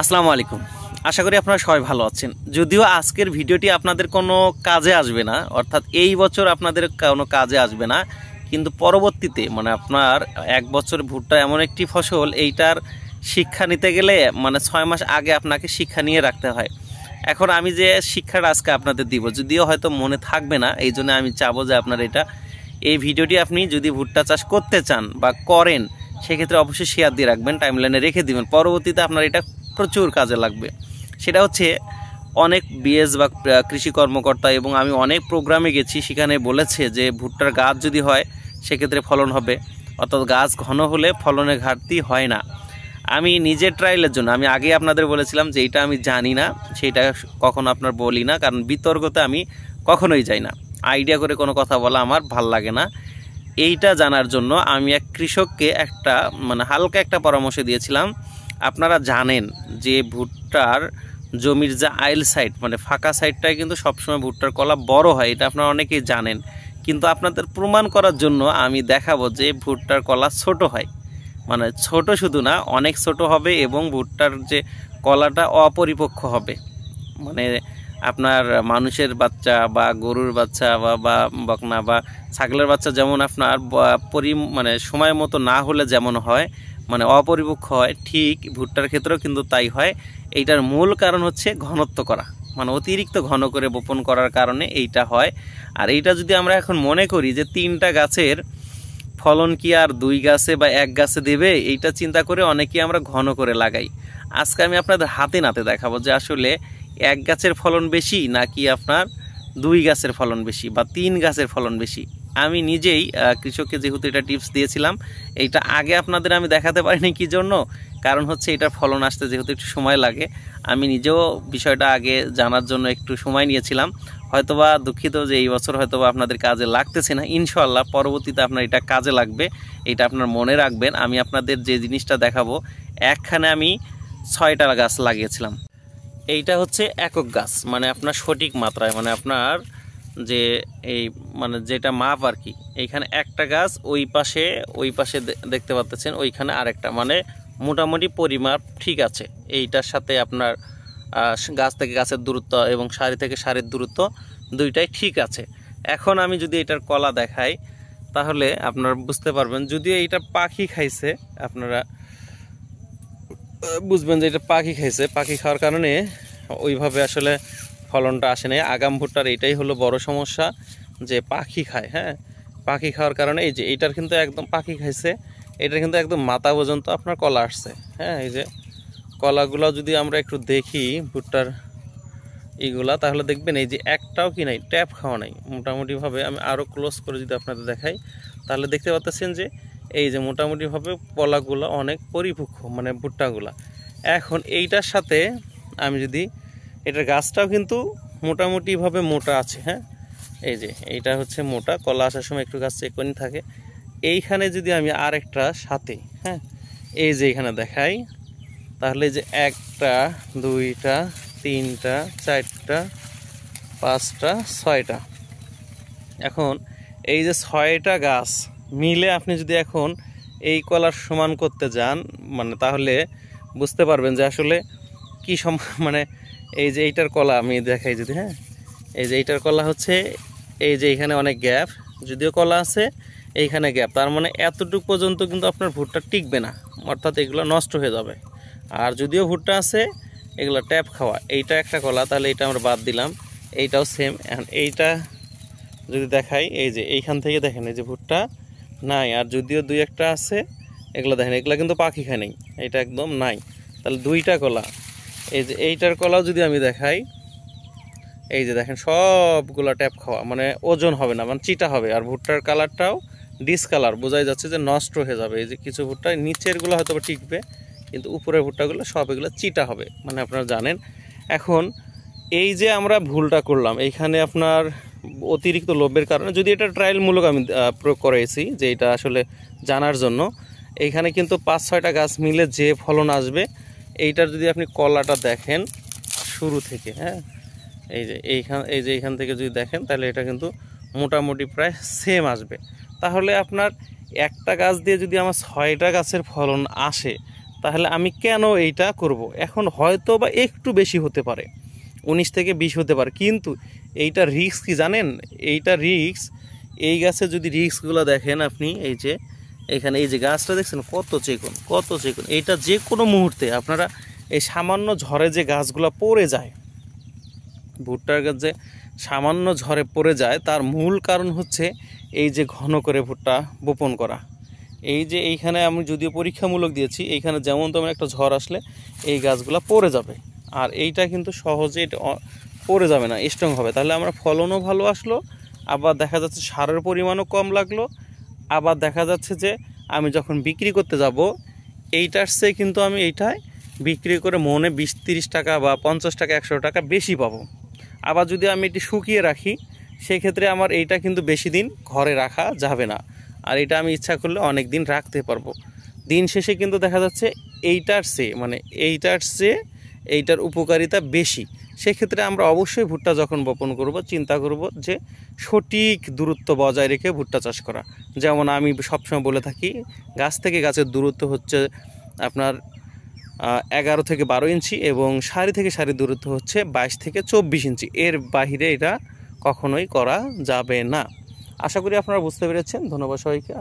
আসসালামু আলাইকুম। আশা করি আপনারা সবাই ভালো আছেন। যদিও আজকের ভিডিওটি আপনাদের কোনো কাজে আসবে না, অর্থাৎ এই বছর আপনাদের কোনো কাজে আসবে না, কিন্তু পরবর্তীতে মানে আপনার 1 বছর ভুট্টা এমন একটি ফসল, এইটার শিক্ষা নিতে গেলে মানে 6 মাস আগে আপনাকে শিক্ষা নিয়ে রাখতে হয়। এখন আমি যে শিক্ষাটা আজকে আপনাদের দিব, যদিও হয়তো মনে থাকবে না, এই জন্য আমি চাবো যে আপনার এই ভিডিওটি আপনি যদি ভুট্টা চাষ করতে চান বা করেন, সেক্ষেত্রে অবশ্যই শেয়ার দিয়ে রাখবেন, টাইমলাইনে রেখে দিবেন। পরবর্তীতে আপনার এটা প্রচুর কাজে লাগবে। সেটা হচ্ছে অনেক বিএস বা কৃষি কর্মকর্তা এবং আমি অনেক প্রোগ্রামে গেছি, সেখানে বলেছে যে ভুট্টার গাছ যদি হয় সেক্ষেত্রে ফলন হবে, অর্থাৎ গাছ ঘন হলে ফলনের ঘাটতি হয় না। আমি নিজের ট্রায়ালের জন্য আমি আগে আপনাদের বলেছিলাম যে এটা আমি জানি না, সেইটা কখনো আপনার বলি না, কারণ বিতর্কতে আমি কখনোই যাই না। আইডিয়া করে কোনো কথা বলা আমার ভাল লাগে না। এইটা জানার জন্য আমি এক কৃষককে একটা মানে হালকা একটা পরামর্শ দিয়েছিলাম। আপনারা জানেন যে ভুট্টার জমির যে আইল সাইড মানে ফাঁকা সাইডটায় কিন্তু সবসময় ভুট্টার কলা বড় হয়, এটা আপনারা অনেকেই জানেন। কিন্তু আপনাদের প্রমাণ করার জন্য আমি দেখাবো যে ভুট্টার কলা ছোট হয়, মানে ছোট শুধু না, অনেক ছোট হবে এবং ভুট্টার যে কলাটা অপরিপক্ক হবে। মানে আপনার মানুষের বাচ্চা বা গরুর বাচ্চা বা বকনা বা ছাগলের বাচ্চা যেমন আপনার মানে সময় মতো না হলে যেমন হয়, মানে অপরিপক্ক হয়, ঠিক ভুট্টার ক্ষেত্রেও কিন্তু তাই হয়। এইটার মূল কারণ হচ্ছে ঘনত্ব করা, মানে অতিরিক্ত ঘন করে বপন করার কারণে এইটা হয়। আর এইটা যদি আমরা এখন মনে করি যে 3টা গাছের ফলন কি আর 2 গাছে বা 1 গাছে দেবে, এইটা চিন্তা করে অনেকেই আমরা ঘন করে লাগাই। আজকে আমি আপনাদের হাতে নাতে দেখাবো যে আসলে 1 গাছের ফলন বেশি নাকি আপনার 2 গাছের ফলন বেশি বা 3 গাছের ফলন বেশি। আমি নিজেই কৃষককে যেহেতু এটা টিপস দিয়েছিলাম, এইটা আগে আপনাদের আমি দেখাতে পারিনি কি জন্য, কারণ হচ্ছে এটার ফলন আসতে যেহেতু একটু সময় লাগে, আমি নিজেও বিষয়টা আগে জানার জন্য একটু সময় নিয়েছিলাম। হয়তোবা দুঃখিত যে এই বছর হয়তোবা আপনাদের কাজে লাগতেছে না, ইনশাআল্লাহ পরবর্তীতে আপনার এটা কাজে লাগবে, এটা আপনার মনে রাখবেন। আমি আপনাদের যে জিনিসটা দেখাবো, একখানে আমি 6টা গাছ লাগিয়েছিলাম। এইটা হচ্ছে একক গাছ, মানে আপনার সঠিক মাত্রায়, মানে আপনার যে এই মানে যেটা মাপ আর কি, এইখানে একটা গাছ, ওই পাশে দেখতে পাচ্ছেন ওইখানে আরেকটা, মানে মোটামুটি পরিমাপ ঠিক আছে। এইটার সাথে আপনার গাছ থেকে গাছের দূরত্ব এবং সারি থেকে সারির দূরত্ব দুইটাই ঠিক আছে। এখন আমি যদি এটার কলা দেখাই তাহলে আপনারা বুঝতে পারবেন, যদিও এইটা পাখি খাইছে, আপনারা বুঝবেন যে এটা পাখি খাইছে, পাখি খাওয়ার কারণে ওইভাবে আসলে ফলনটা আসে না। আগাম ভুট্টার এটাই হলো বড় সমস্যা, যে পাখি খায়। হ্যাঁ, পাখি খাওয়ার কারণে এই যে এইটার কিন্তু একদম পাখি খাইছে, এটা কিন্তু একদম মাথা পর্যন্ত আপনার কলা আসছে। হ্যাঁ, এই যে কলাগুলো যদি আমরা একটু দেখি ভুট্টার এইগুলা, তাহলে দেখবেন এই যে একটাও কি নাই, ট্যাপ খাওয়া নাই। মোটামুটিভাবে আমি আরও ক্লোজ করে যদি আপনাদের দেখাই, তাহলে দেখতে পাচ্ছেন যে এই যে মোটামুটিভাবে কলাগুলো অনেক পরিপক্ক, মানে ভুট্টাগুলা। এখন এইটার সাথে আমি যদি এটার গাছটাও কিন্তু মোটামুটিভাবে মোটা আছে। হ্যাঁ, এই যে এইটা হচ্ছে মোটা, কলা আসার সময় একটু গাছ চেকনি থাকে। এইখানে যদি আমি আরেকটা সাথে, হ্যাঁ, এই যে এখানে দেখাই, তাহলে যে 1টা 2টা 3টা 4টা 5টা 6টা, এখন এই যে 6টা গাছ মিলে আপনি যদি এখন এই কলার সমান করতে যান, মানে তাহলে বুঝতে পারবেন যে আসলে কি মানে এই যে এইটার কলা আমি দেখাই যদি, হ্যাঁ, এই যে এইটার কলা হচ্ছে এই যে এইখানে অনেক গ্যাপ, যদিও কলা আছে এইখানে গ্যাপ, তার মানে এতটুকু পর্যন্ত কিন্তু আপনার ভুট্টা টিকবে না, অর্থাৎ এগুলো নষ্ট হয়ে যাবে। আর যদিও ভুট্টা আছে, এগুলো ট্যাপ খাওয়া। এইটা একটা কলা, তাহলে এইটা আমরা বাদ দিলাম, এইটাও সেম। এখন এইটা যদি দেখাই, এই যে এইখান থেকে দেখেন এই যে ভুট্টা নাই, আর যদিও 2-1টা আছে, এগুলো দেখেন এগুলো কিন্তু পাখি খায় নেই, এটা একদম নাই। তাহলে 2টা কলা, এই যে এইটার কলাও যদি আমি দেখাই, এই যে দেখেন সবগুলা ট্যাপ খাওয়া, মানে ওজন হবে না, মানে চিটা হবে। আর ভুট্টার কালারটাও ডিসকালার, বোঝাই যাচ্ছে যে নষ্ট হয়ে যাবে। এই যে কিছু ভুট্টা নিচেরগুলো হয়তো টিকবে, কিন্তু উপরের ভুট্টাগুলো সব এগুলো চিটা হবে, মানে আপনারা জানেন। এখন এই যে আমরা ভুলটা করলাম এইখানে আপনার অতিরিক্ত লোভের কারণে, যদি এটা ট্রায়ালমূলক আমি প্রয়োগ করেছি যে এটা আসলে জানার জন্য, এইখানে কিন্তু 5-6টা গাছ মিলে যে ফলন আসবে, এইটার যদি আপনি কলাটা দেখেন শুরু থেকে, হ্যাঁ, এই যে এইখান থেকে যদি দেখেন, তাহলে এটা কিন্তু মোটামুটি প্রায় সেম আসবে। তাহলে আপনার একটা গাছ দিয়ে যদি আমার 6টা গাছের ফলন আসে, তাহলে আমি কেন এইটা করব? এখন হয়তো বা একটু বেশি হতে পারে, 19 থেকে 20 হতে পারে, কিন্তু এইটা রিস্ক কি জানেন? এইটা রিস্ক, এই গাছে যদি রিস্কগুলো দেখেন আপনি, এই যে এখানে এই যে গাছটা দেখছেন কত চিকন, কত চিকন, এইটা যে কোনো মুহূর্তে আপনারা এই সামান্য ঝড়ে যে গাছগুলো পড়ে যায়, ভুট্টার গাছ যে সামান্য ঝড়ে পড়ে যায়, তার মূল কারণ হচ্ছে এই যে ঘন করে ভুট্টা বপন করা। এই যে এইখানে আমি যদিও পরীক্ষামূলক দিয়েছি, এইখানে যেমন তেমন একটা ঝড় আসলে এই গাছগুলো পড়ে যাবে, আর এইটা কিন্তু সহজে এটা পড়ে যাবে না, স্ট্রং হবে। তাহলে আমরা ফলনও ভালো আসলো, আবার দেখা যাচ্ছে সারের পরিমাণও কম লাগলো, আবার দেখা যাচ্ছে যে আমি যখন বিক্রি করতে যাব এইটার চেয়ে কিন্তু আমি এইটায় বিক্রি করে মনে 20-30 টাকা বা 50 টাকা 100 টাকা বেশি পাবো। আবার যদি আমি এটি শুকিয়ে রাখি সেক্ষেত্রে আমার এইটা কিন্তু বেশি দিন ঘরে রাখা যাবে না, আর এটা আমি ইচ্ছা করলে অনেক দিন রাখতে পারবো। দিন শেষে কিন্তু দেখা যাচ্ছে এইটার চেয়ে এইটার উপকারিতা বেশি। সেক্ষেত্রে আমরা অবশ্যই ভুট্টা যখন বপন করব চিন্তা করব যে সঠিক দূরত্ব বজায় রেখে ভুট্টা চাষ করা। যেমন আমি সবসময় বলে থাকি, গাছ থেকে গাছের দূরত্ব হচ্ছে আপনার 11 থেকে 12 ইঞ্চি এবং সারি থেকে সারি দূরত্ব হচ্ছে 22 থেকে 24 ইঞ্চি, এর বাহিরে এটা কখনোই করা যাবে না। আশা করি আপনারা বুঝতে পেরেছেন। ধন্যবাদ সবাইকে।